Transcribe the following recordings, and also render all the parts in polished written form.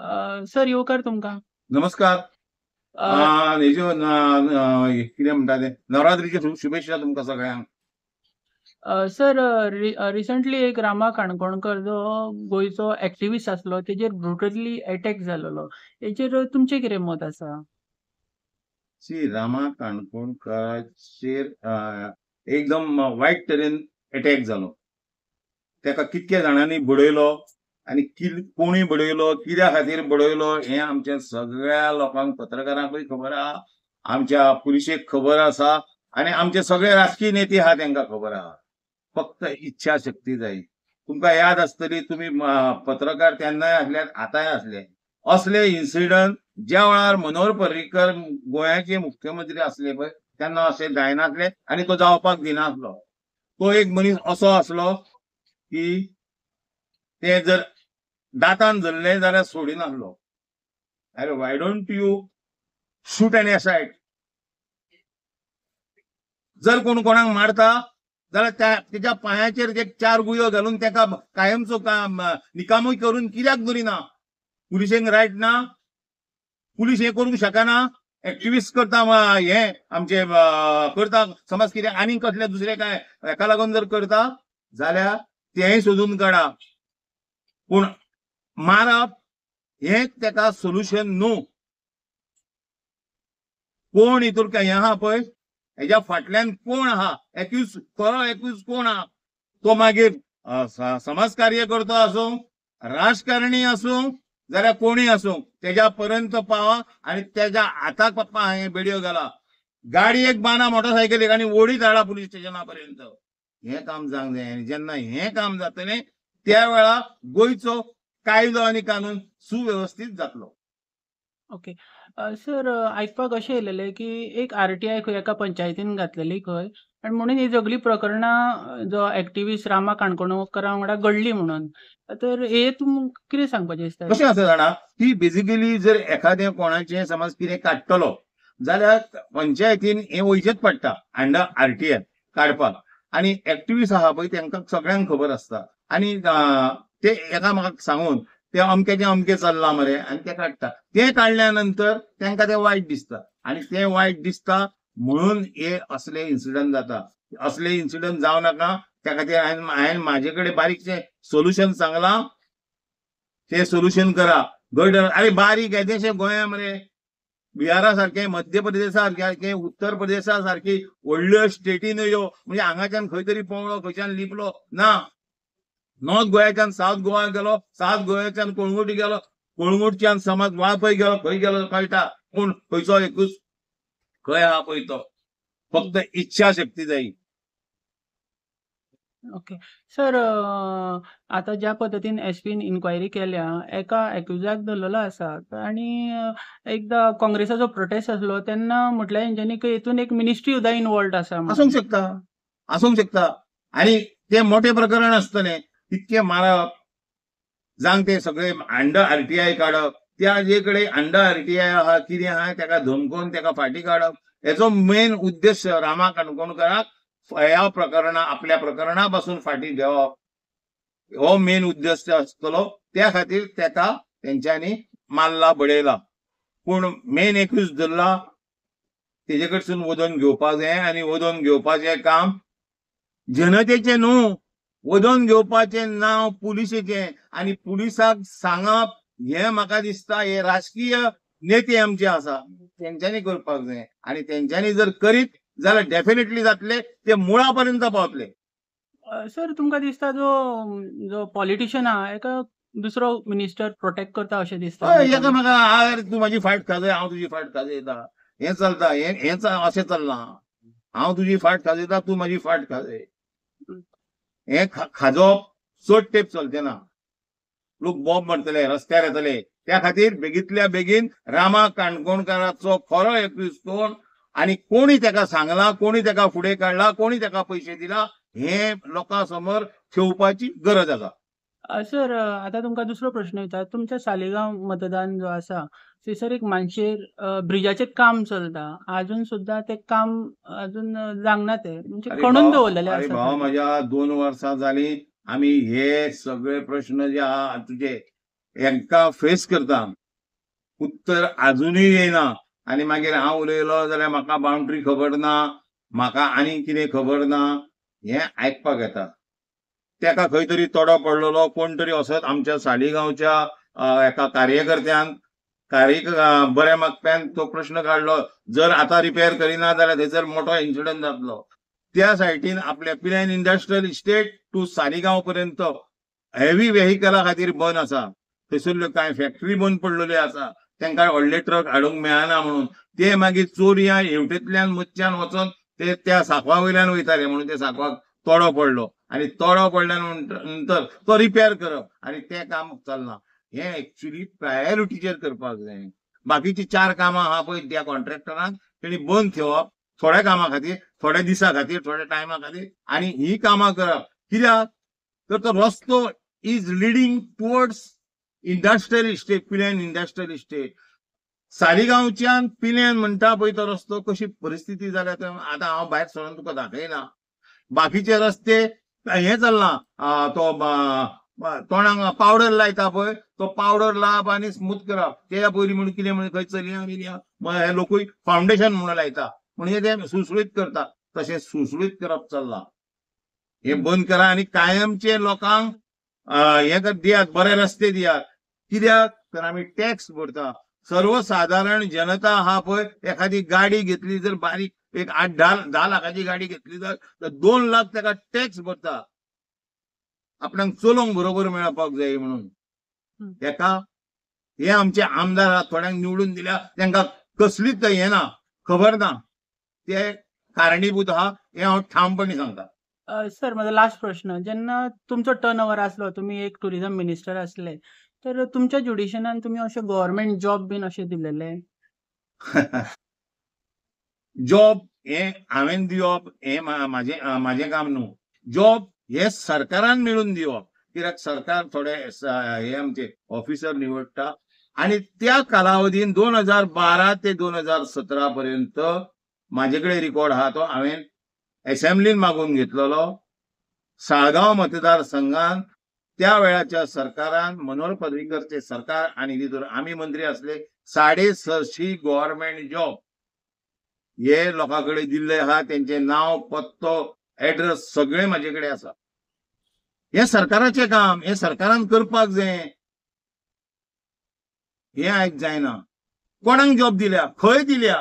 Sir येवकार तुमकां. नमस्कार. अ, हेज्यो कितें म्हणटा ते नवरात्रीच्यो शुभेच्छा तुमकां सगळ्यांक. सर रिसंटली एक रामा काणकोणकर जो गोंयचो एक्टिविस्ट आसलो तेजेर ब्रुटली अटॅक जालोलो. हेचेर तुमचें कितें मत आसा? रामा काणकोणकाराचेर एकदम वायट तरेन अटॅक जालो. तेका कितक्या जाणांनी बडयलो आनी कोणी बडयलो, कित्या खातीर बडयलो हें आमच्या सगळ्या लोकांक पत्रकारांकूय खबर आहा, आमच्या पुलिशेक खबर आसा आनी आमचे सगळे राजकीय नेते आहा तांकां खबर आहा. फक्त इच्छा शक्ती जाय. तुमकां याद आसतली तुमी पत्रकार तेन्नाय आसले आतांय आसले. असले इन्सिडंट ज्या वेळार मनोहर पर्रीकर गोंयाचे मुख्यमंत्री आसले पळय तेन्ना अशें जायनासले आनी तो जावपाक दिनासलो. तो एक मनीस असो आसलो की ते जर दातान धरले जाल्यार सोडिनासलो. अरे why don't you shoot an aside. जर कोण कोणाक मारता जाल्यार तेच्या पांयाचेर जे 4 गुळयो घालून तेका कायमचो निकामूय करून कित्याक दवरिना? पुलिशेक रायट ना? पुलीस हे करूंक शकना? एक्टिविस्ट करता हे आमचे करता समज कितें आनी कसले दुसरे काय हेका लागून जर करता जाल्यार तेंय सोदून काडा. पूण मारप हें तेका सोल्युशन न्हू. कोण हितूर हें आहा पळय हेच्या फाटल्यान कोण आहा, खरो एक्यूज कोण आहा, तो मागीर समाज कार्यकर्तो आसूं, राजकारणी आसूं जाल्यार कोणी आसूं तेज्या पर्यंत पावा आनी तेज्या हाताक पप्पा हे बेडयो घाला. गाडयेक बांदा मोटरसायकलीक आनी ओडीत हाडा पुलीस स्टेशना पर्यंत. हें काम जावंक जाय आनी जेन्ना हें काम जातलें त्या वेळार गोंयचो कायदो आनी कानून सुवेवस्थीत जातलो. ओके. सर आयकपाक अशें येयलेलें की एक आर-टी-आय खंय एका पंचायतीन घातलेली खंय आनी म्हणून ही सगळी प्रकरणां जो एक्टिविस्ट रामा काणकोणकरा वांगडा घडली म्हणून. तर हे तुमकां कितें सांगपाचें दिसता? कशें आसा जाणा की बेजिकली जर एखादें कोणाचें समज कितें काडटलो जाल्यार पंचायतीन हें वयचेच पडटा अंडर आर-टी-आय काडपाक. आनी एक्टिविस्ट आहा पळय तांकां सगळ्यांक खबर आसता आनी ते एका म्हाका सांगून ते अमकेचे अमके चल्ला मरे आनी ते काडटा. ते काडल्या नंतर तांकां ते वायट दिसता आनी ते वायट दिसता म्हणून हे असले इन्सिडंट जाता. असले इन्सिडंट जावं नाका त्या खातीर हांवें म्हाजे कडेन बारीकशें सोल्युशन सांगलां. ते सोल्युशन करा. अरे बारीक येदेशे गोंया मरे बिहारा सारखे, मध्य प्रदेशा सारखे, उत्तर प्रदेशा सारखी व्हडल्यो स्टेटीन यो म्हणजे हांगाच्यान खंय तरी पवळो खंयच्यान लिपलो ना. नॉर्थ गोंयाच्यान सावथ गोवा गेलो, सावथ गोंयाच्यान कोळंगुट गेलो, कोळंगुटच्यान समज वाळपय गेलो, खंय गेलो कळटा पूण खंयचो एकूच खंय आहा पळय तो. फक्त इच्छा शक्ती जायी. ओके. सर आता ज्या पद्धतीन एसपीन इन्क्वायरी केल्या एका एक्युजाक धरलेलो आसा आनी एकदा काँग्रेसाचो प्रोटेस्ट आसलो तेन्ना म्हटल्यार हेंच्यांनी हेतून एक मिनिस्ट्री सुद्दां इन्वॉल्ड आसा म्हणून. आसूंक शकता आनी ते मोठे प्रकरण आसतलें तितके मारप जांग ते सगळे अंडर आर-टी-आय काडप. त्या जे कडेन अंडर आर-टी-आय आहा कितें आहा तेका धमकोवन तेका फाटीं काडप हेचो मेन उद्देश रामा काणकोणकराक ह्या प्रकरणा आपल्या प्रकरणा पासून फाटीं घेवप हो मेन उद्देश आसतलो. त्या खातीर तेका तेंच्यांनी मारला बडयला. पूण मेन एक्यूज धरला तेजे कडसून वदोन घेवपाक जाय आनी वदोन घेवपाचें काम जनतेचें न्हू. वदोन घेवपाचें नांव पुलिशेचें आनी पुलिसाक सांगप हें म्हाका दिसता हे राजकीय नेते आमचे आसा तेंच्यांनी करपाक जाय आनी तेंच्यांनी जर करीत जाल्यार डेफिनेटली जातले ते मुळा पर्यंत पावतले. सर तुमकां दिसता जो जो पॉलिटिशियन आहा हेका दुसरो मिनिस्टर प्रोटेक्ट करता अशें दिसता? हय हेका म्हाका तूं म्हाजी फाट खाजय हांव तुजी फाट खाजयता हें चलता हें अशें चल्लां. हांव तुजी फाट खाजयता तूं म्हाजी फाट खाजय हें खाजोवप चड तेंप चलचें ना. लोक बॉम्ब मारतले रस्त्यार येतले त्या खातीर बेगींतल्या बेगीन रामा काणकोणकाराचो खरो एक्यूज कोण आनी कोणी तेका सांगला, कोणी तेका फुडें काडला, कोणी तेका पयशे दिला हें लोकां समोर ठेवपाची गरज आसा. सर आता तुमकां दुसरो प्रश्न विचारता. तुमच्या सालिगांव मतदान जो आसा थंयसर एक मानशेर ब्रिजाचें काम चलता. अजून सुद्दां तें काम अजून जावंक तें म्हणजे खणून दवरलेलें अरे आसा. भाव म्हाज्या 2 वर्सां जालीं आमी हे सगळे प्रश्न जे आहा तुजे हांकां फेस करता, उत्तर अजूनय येना आनी मागीर हांव उलयलो जाल्यार म्हाका बाउंड्री खबर ना, म्हाका आनी कितें खबर ना, हें आयकपाक येता. तेका खंय तरी तोडो पडलेलो, कोण तरी असोच आमच्या सालिगांवच्या एका कार्यकर्त्यान बऱ्या मागप्यान तो प्रश्न काडलो, जर आतां रिपेर करिना जाल्यार थंयसर मोठो इन्सिडंट जातलो. त्या सायटीन आपल्या Pilerne industrial estate to Saligao पर्यंत हेवी व्हेहिकला खातीर बंद आसा. थंयसरल्यो कांय फॅक्टरी बंद पडलेल्यो आसा, तांकां व्हडले ट्रक हाडूंक मेळना म्हणून. ते मागीर चोरयां हेवटेंतल्यान मदच्यान वचोन ते त्या सांकवा वयल्यान वयताले म्हणून ते सांकवाक तोडो पडलो आनी तोडो पडल्या नंतर तो रिपेर करप आनी तें काम चलना. हें एक्चुअली प्रायोरिटीचेर करपाक जाय. बाकीची 4 कामां आहा पळय त्या कॉन्ट्रॅक्टरान तेणी बंद ठेवप थोड्या कामा खातीर, थोड्या दिसा खातीर, थोड्या टायमा खातीर आनी ही कामां करप. कित्याक तर तो रस्तो is leading towards industrial estate, Pilerne industrial estate. सालिगांवच्यान पिलेन म्हणटा पळय तो रस्तो कशी परिस्थिती जाल्या तें आतां हांव भायर सरोन तुका दाखयना. बाकीचे रस्ते हें चलना, तो तोंडाक पावडर लायता पळय तो पावडर लावप आनी स्मूथ करप. तेच्या पयलीं म्हणून कितें म्हणून खंय चलया बिलया हे लोकूय फावंडेशन म्हणून लायता म्हणजे ते सुसुळीत करता, तशें सुसुळीत करप चलना. हे बंद करा आनी कायमचे लोकांक हे दियात, बरे रस्ते दियात. कित्याक तर आमी टॅक्स भरता. सर्वसाधारण जनता आहा पळय, एखादी गाडी घेतली जर बारीक एक 8-10 लाखाची गाडी घेतली तर 2 लाख ताका टॅक्स भरता. आपणाक चलोवंक बरोबर मेळपाक जाय म्हणून. तेका हे आमचे आमदार थोड्यांक निवडून दिल्या तांकां कसलीच हें ना, खबर ना, ते कारणीभूत आहा हें हांव ठामपणी सांगता. सर माझा लास्ट प्रश्न, जेन्ना तुमचो टर्न ओव्हर आसलो, तुम्ही एक टुरिझम मिनिस्टर आसले, तर तुमच्या ज्युडिशनान तुम्ही अशे गव्हर्नमेंट जॉब बीन अशे दिलेले? जॉब हे हांवें दिवप हे म्हाजें काम न्हू. जॉब हे सरकारान मेळून दिवप. कित्याक सरकार थोडे हे आमचे ऑफिसर निवडटा आनी त्या कालावधीन 2012 ते 2017 पर्यंत म्हाजे कडेन रिकॉर्ड आहा तो हांवें असेंब्लीन मागून घेतलेलो. साळगांव मतदारसंघान त्या वेळाच्या सरकारान मनोहर पर्रीकरचे सरकार आनी भितर आमी मंत्री आसले 650 गव्हर्नमेंट जॉब हे लोकां कडेन दिल्ले आहा. तेंचे नांव, पत्तो, एड्रेस सगळे म्हाजे कडेन आसा. हे सरकाराचें काम, हे सरकारान करपाक जाय. हे आयक जायना. कोणाक जॉब दिल्या, खंय दिल्या?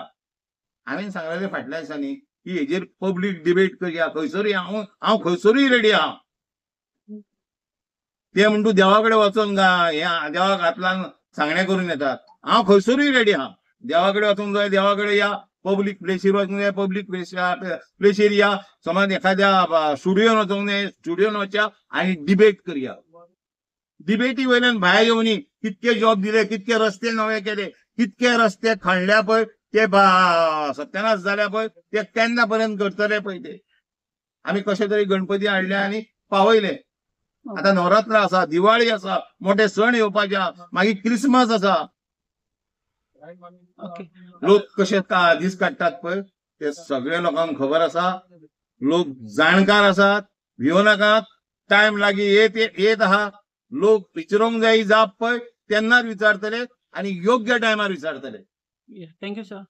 हांवें सांगलेलें फाटल्या दिसांनी की हेजेर पब्लीक डिबेट करया. खंयसरूय हांव खंयसरूय रेडी आहा. ते म्हण तूं देवा कडेन वचोन देवाक हातलान सांगणें करून येतात. हांव खंयसरूय रेडी आहा. देवा कडेन वचूंक जाय, देवा कडेन या. पब्लीक प्लेसीर वचूंक जाय, पब्लीक प्लेसीर या. समज एखाद्या स्टुडियोन वचूंक जाय, स्टुडियोन वचा आनी डिबेट करया. डिबेटी वयल्यान भायर येवनी कितके जॉब दिले, कितके रस्ते नवे केले, कितके रस्ते खणल्या पळय ते सत्यानाश जाल्या पळय ते केन्ना पर्यंत करतले पळय ते. आमी कशे तरी गणपती हाडले आनी पावयले. आतां नवरात्र आसा, दिवाळी आसा, मोठे सण येवपाचे आहा, मागीर क्रिसमस आसा. ओके. लोक कशे दीस काडटात पळय ते सगळे लोकांक खबर आसा. लोक जाणकार आसात, भिवू नाकात. टायम लागीं येत आहा. लोक विचारूंक जाय जाप पळय तेन्नाच विचारतले आनी योग्य टायमार विचारतले. Thank you sir.